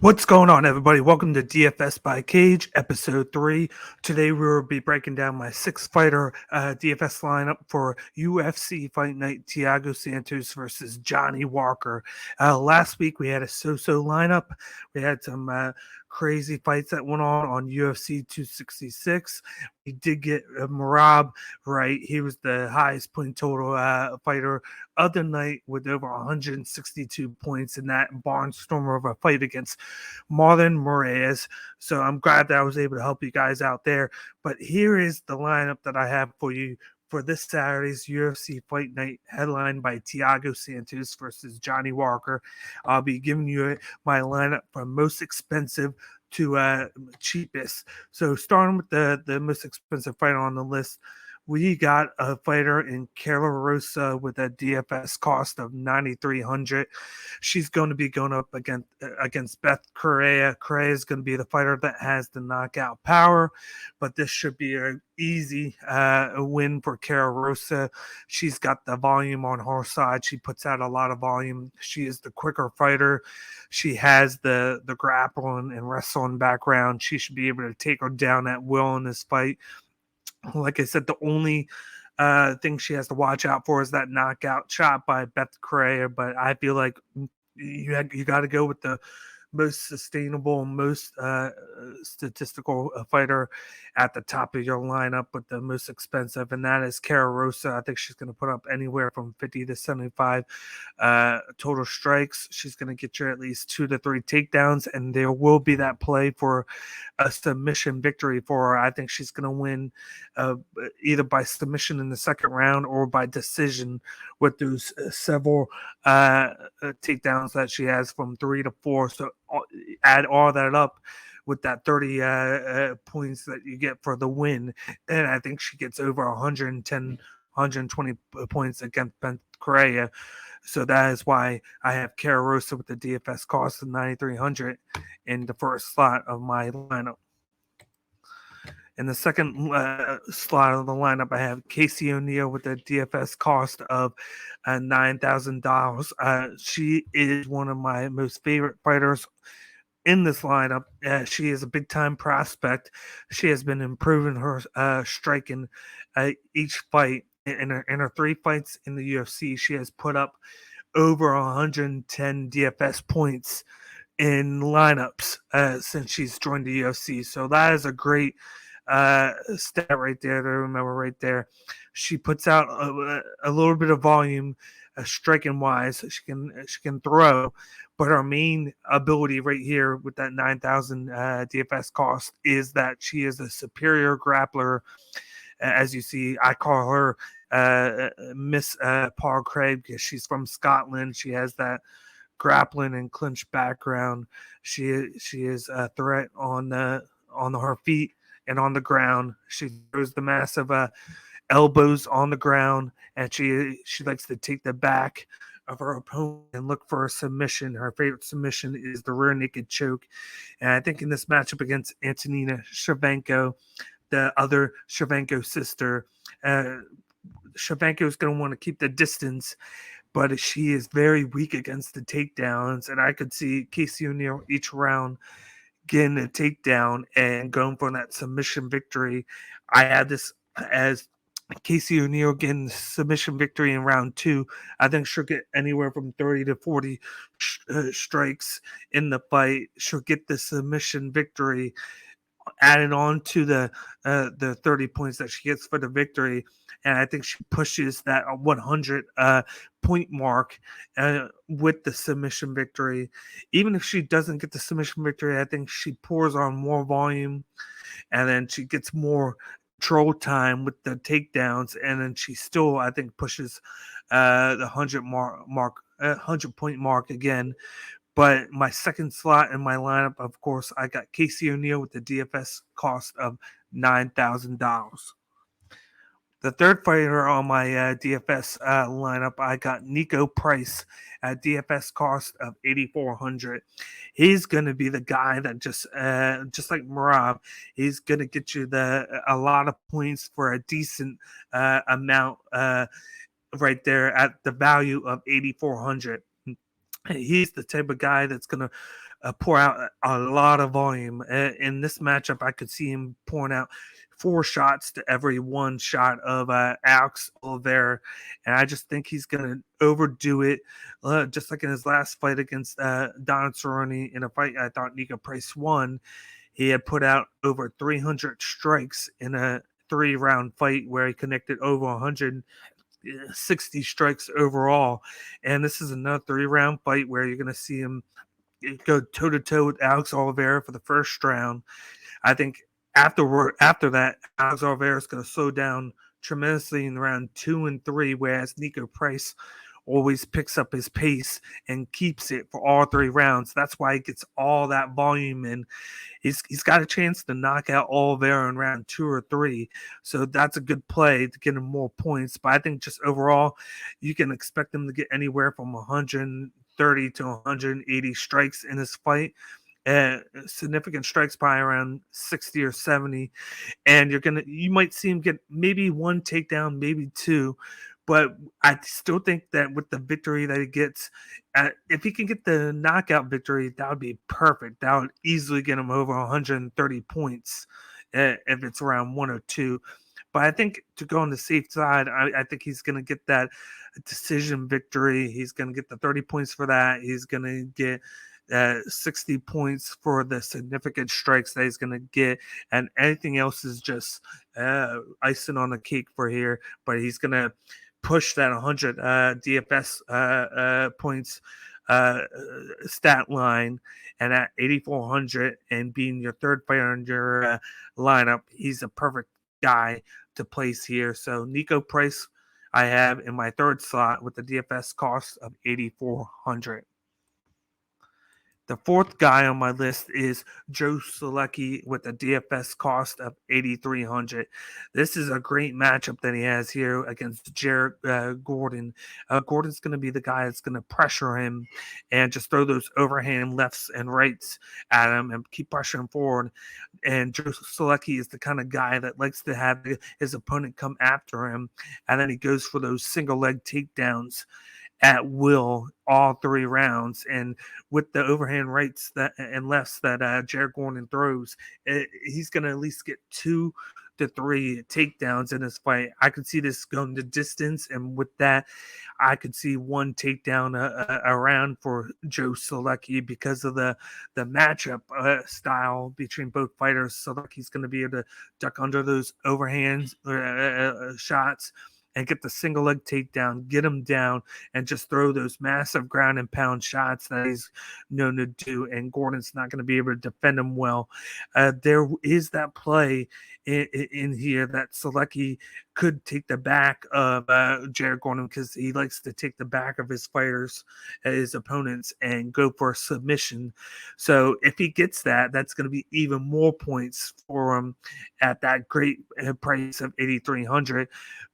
What's going on, everybody? Welcome to DFS by Cage, episode 3. Today, we will be breaking down my six-fighter DFS lineup for UFC Fight Night Thiago Santos versus Johnny Walker. Last week, we had a so-so lineup. We had some crazy fights that went on UFC 266. We did get Merab right. He was the highest point total fighter of the night with over 162 points in that barnstormer of a fight against Marlon Moraes. So I'm glad that I was able to help you guys out there. But here is the lineup that I have for you for this Saturday's UFC Fight Night, headlined by Thiago Santos versus Johnny Walker. I'll be giving you my lineup from most expensive to cheapest. So starting with the most expensive fighter on the list, we got a fighter in Karol Rosa with a DFS cost of 9,300. She's going to be going up against Beth Correa. Correa is going to be the fighter that has the knockout power, but this should be an easy win for Karol Rosa. She's got the volume on her side. She puts out a lot of volume. She is the quicker fighter. She has the grappling and wrestling background. She should be able to take her down at will in this fight. Like I said, the only thing she has to watch out for is that knockout shot by Beth Correa. But I feel like you got to go with the most sustainable, most statistical fighter at the top of your lineup with the most expensive, and that is Karol Rosa. I think she's going to put up anywhere from 50 to 75 total strikes. She's going to get you at least 2 to 3 takedowns, and there will be that play for a submission victory for her. I think she's going to win either by submission in the second round or by decision with those several takedowns that she has from 3 to 4. So add all that up with that 30 points that you get for the win, and I think she gets over 110, 120 points against Ben Correa. So that is why I have Karol Rosa with the DFS cost of 9,300 in the first slot of my lineup. In the second slot of the lineup, I have Casey O'Neill with a DFS cost of $9,000. She is one of my most favorite fighters in this lineup. She is a big time prospect. She has been improving her striking each fight. In her 3 fights in the UFC, she has put up over 110 DFS points in lineups since she's joined the UFC. So that is a great stat right there to remember right there. She puts out a little bit of volume striking wise. She can throw, but her main ability right here with that 9,000 DFS cost is that she is a superior grappler. As you see, I call her Miss Paul Craig because she's from Scotland. She has that grappling and clinch background. She is a threat on her feet and on the ground. She throws the massive elbows on the ground, and she likes to take the back of her opponent and look for a submission. Her favorite submission is the rear naked choke. And I think in this matchup against Antonina Shevchenko, the other Shevchenko sister, Shevchenko is going to want to keep the distance, but she is very weak against the takedowns. And I could see Casey O'Neill each round getting a takedown and going for that submission victory. I had this as Casey O'Neill getting the submission victory in round 2. I think she'll get anywhere from 30 to 40 strikes in the fight. She'll get the submission victory added on to the 30 points that she gets for the victory, and I think she pushes that 100 point mark with the submission victory. Even if she doesn't get the submission victory, I think she pours on more volume, and then she gets more control time with the takedowns, and then she still, I think, pushes the 100 point mark again. But my second slot in my lineup, of course, I got Casey O'Neill with the DFS cost of $9,000. The third fighter on my DFS lineup, I got Niko Price at DFS cost of 8,400. He's going to be the guy that just like Merab, he's going to get you a lot of points for a decent amount right there at the value of 8,400. He's the type of guy that's going to pour out a lot of volume. In this matchup, I could see him pouring out 4 shots to every 1 shot of Alex Oliveira, and I just think he's going to overdo it, just like in his last fight against Don Cerrone, in a fight I thought Niko Price won. He had put out over 300 strikes in a 3-round fight where he connected over 160 strikes overall, and this is another 3-round fight where you're going to see him go toe-to-toe with Alex Oliveira for the first round. I think after that, Alex Oliveira is going to slow down tremendously in round 2 and 3, whereas Niko Price always picks up his pace and keeps it for all 3 rounds. That's why he gets all that volume in. He's got a chance to knock out Oliveira in round 2 or 3, so that's a good play to get him more points. But I think just overall, you can expect him to get anywhere from 130 to 180 strikes in this fight. Significant strikes, probably around 60 or 70, and you might see him get maybe 1 takedown, maybe 2, but I still think that with the victory that he gets, if he can get the knockout victory, that would be perfect. That would easily get him over 130 points if it's around 1 or 2. But I think to go on the safe side, I think he's going to get that decision victory. He's going to get the 30 points for that. He's going to get 60 points for the significant strikes that he's going to get, and anything else is just icing on the cake for here. But he's going to push that 100 DFS points stat line, and at 8,400 and being your third fighter in your lineup, he's a perfect guy to place here. So Niko Price I have in my third slot with the DFS cost of 8,400. The fourth guy on my list is Joe Solecki with a DFS cost of 8,300. This is a great matchup that he has here against Jared Gordon. Gordon's going to be the guy that's going to pressure him and just throw those overhand lefts and rights at him and keep pressuring forward. And Joe Solecki is the kind of guy that likes to have his opponent come after him, and then he goes for those single leg takedowns at will all 3 rounds. And with the overhand rights and lefts that Jared Gordon throws, he's going to at least get 2 to 3 takedowns in this fight. I could see this going the distance, and with that, I could see 1 takedown around for Joe Solecki because of the matchup style between both fighters. Solecki's going to be able to duck under those overhand shots and get the single leg takedown, get him down, and just throw those massive ground and pound shots that he's known to do. And Gordon's not going to be able to defend him well. There is that play in here that Solecki could take the back of Jared Gordon, because he likes to take the back of his fighters, his opponents, and go for a submission. So if he gets that, that's going to be even more points for him at that great price of 8,300.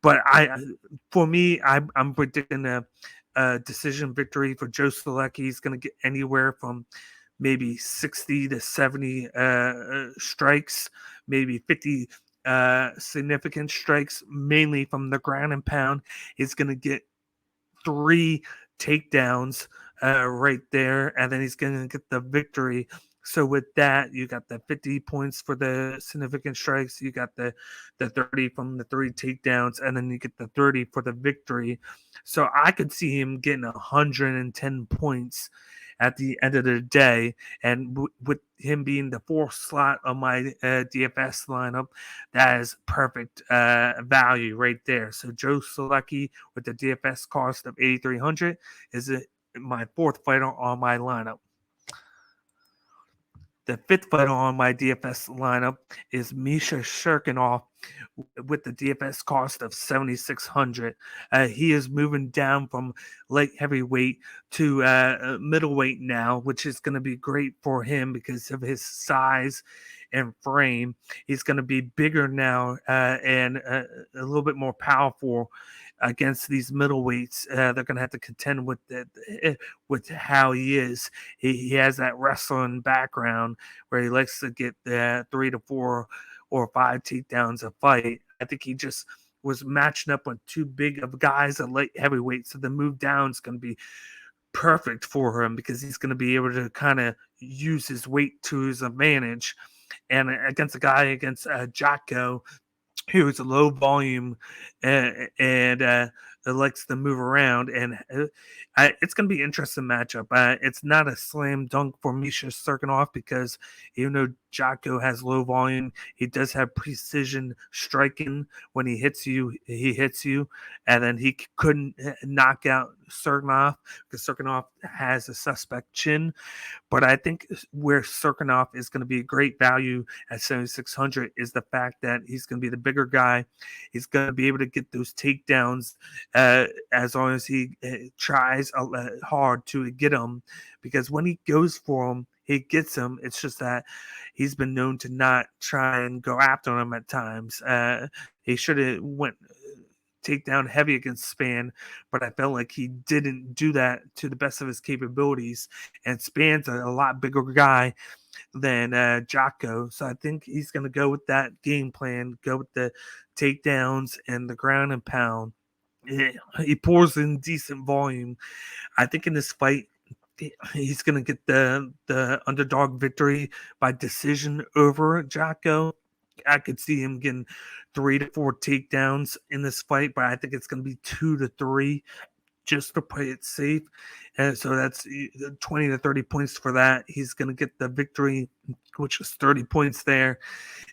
But I'm predicting a decision victory for Joe Solecki. He's going to get anywhere from maybe 60 to 70 strikes, maybe 50 significant strikes, mainly from the ground and pound. He's going to get 3 takedowns right there, and then he's going to get the victory. So with that, you got the 50 points for the significant strikes, you got the 30 from the 3 takedowns, and then you get the 30 for the victory. So I could see him getting 110 points at the end of the day. And with him being the 4th slot on my DFS lineup, that is perfect value right there. So Joe Solecki with the DFS cost of 8,300 is my 4th fighter on my lineup. The 5th fighter on my DFS lineup is Misha Cirkunov with the DFS cost of 7,600. He is moving down from light heavyweight to middleweight now, which is going to be great for him because of his size and frame. He's going to be bigger now and a little bit more powerful against these middleweights. They're going to have to contend with how he is. He has that wrestling background where he likes to get 3 to 4 or 5 takedowns a fight. I think he just was matching up with too big of guys at light heavyweight, so the move down is going to be perfect for him because he's going to be able to kind of use his weight to his advantage. And against a guy against Jocko, who's a low volume and likes to move around, and it's going to be an interesting matchup. It's not a slam dunk for Misha Cirkunov because even though Jocko has low volume, he does have precision striking. When he hits you, and then he couldn't knock out Cirkunov because Cirkunov has a suspect chin. But I think where Cirkunov is going to be a great value at 7,600 is the fact that he's going to be the bigger guy. He's going to be able to get those takedowns as long as he tries hard to get them. Because when he goes for them, he gets them. It's just that he's been known to not try and go after them at times. He should have went take down heavy against Span, but I felt like he didn't do that to the best of his capabilities. And Span's a lot bigger guy than Jocko, so I think he's going to go with that game plan, go with the takedowns and the ground and pound. He pours in decent volume. I think in this fight, he's going to get the underdog victory by decision over Jocko. I could see him getting 3 to 4 takedowns in this fight, but I think it's going to be 2 to 3 just to play it safe. And so that's 20 to 30 points for that. He's going to get the victory, which is 30 points there.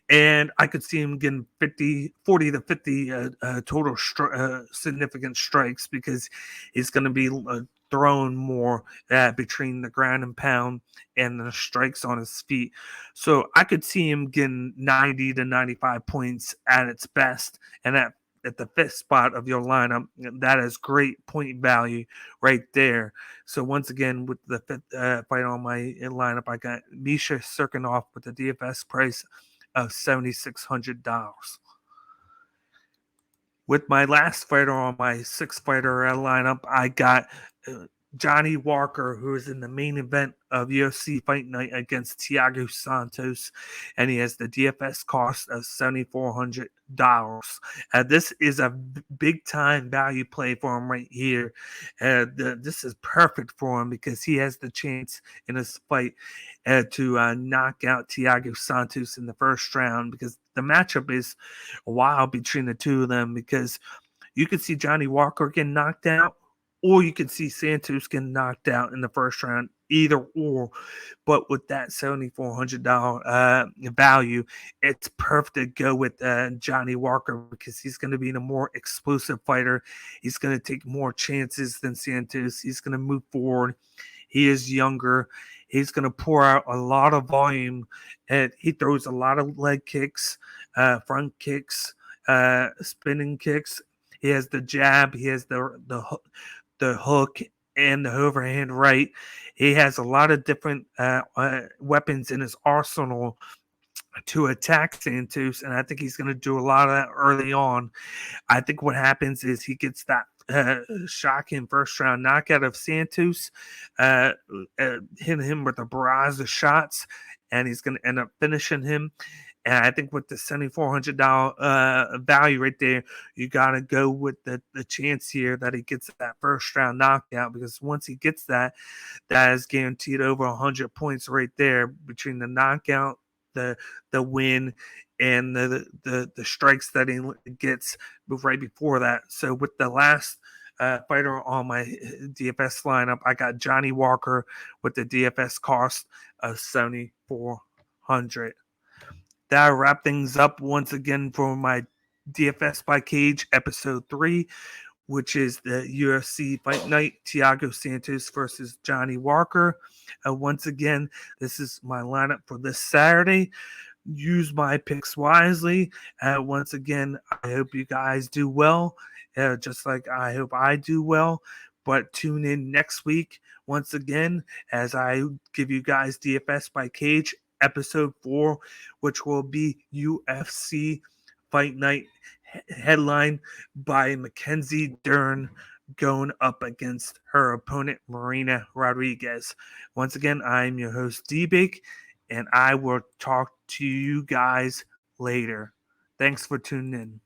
And I could see him getting 40 to 50 total significant strikes because he's going to be thrown more between the ground and pound and the strikes on his feet. So I could see him getting 90 to 95 points at its best. And at the fifth spot of your lineup, that is great point value right there. So once again, with the fifth fight on my lineup, I got Misha Cirkunov with the DFS price of $7,600. With my last fighter on my sixth fighter lineup, I got Johnny Walker, who is in the main event of UFC Fight Night against Thiago Santos, and he has the DFS cost of $7,400. This is a big time value play for him right here. This is perfect for him because he has the chance in this fight to knock out Thiago Santos in the first round, because the matchup is wild between the two of them, because you could see Johnny Walker getting knocked out, or you could see Santos getting knocked out in the first round, either or. But with that $7,400 value, it's perfect to go with Johnny Walker because he's going to be a more explosive fighter. He's going to take more chances than Santos. He's going to move forward. He is younger. He's going to pour out a lot of volume, and he throws a lot of leg kicks, front kicks, spinning kicks. He has the jab. He has the hook and the overhand right. He has a lot of different weapons in his arsenal to attack Santos, and I think he's going to do a lot of that early on. I think what happens is he gets that shocking first round knockout of Santos, hitting him with a barrage of shots, and he's going to end up finishing him. And I think with the $7,400 value right there, you got to go with the chance here that he gets that first round knockout, because once he gets that, that is guaranteed over 100 points right there between the knockout, the win, and the strikes that he gets right before that. So with the last fighter on my DFS lineup, I got Johnny Walker with the DFS cost of $7,400. That'll wrap things up once again for my DFS by Cage episode 3, which is the UFC Fight Night, Thiago Santos versus Johnny Walker. Once again, this is my lineup for this Saturday. Use my picks wisely. Once again, I hope you guys do well, just like I hope I do well. But tune in next week once again as I give you guys DFS by Cage episode 4, which will be UFC Fight Night headline by Mackenzie Dern going up against her opponent Marina Rodriguez. Once again, I'm your host D-Bake, and I will talk to you guys later. Thanks for tuning in.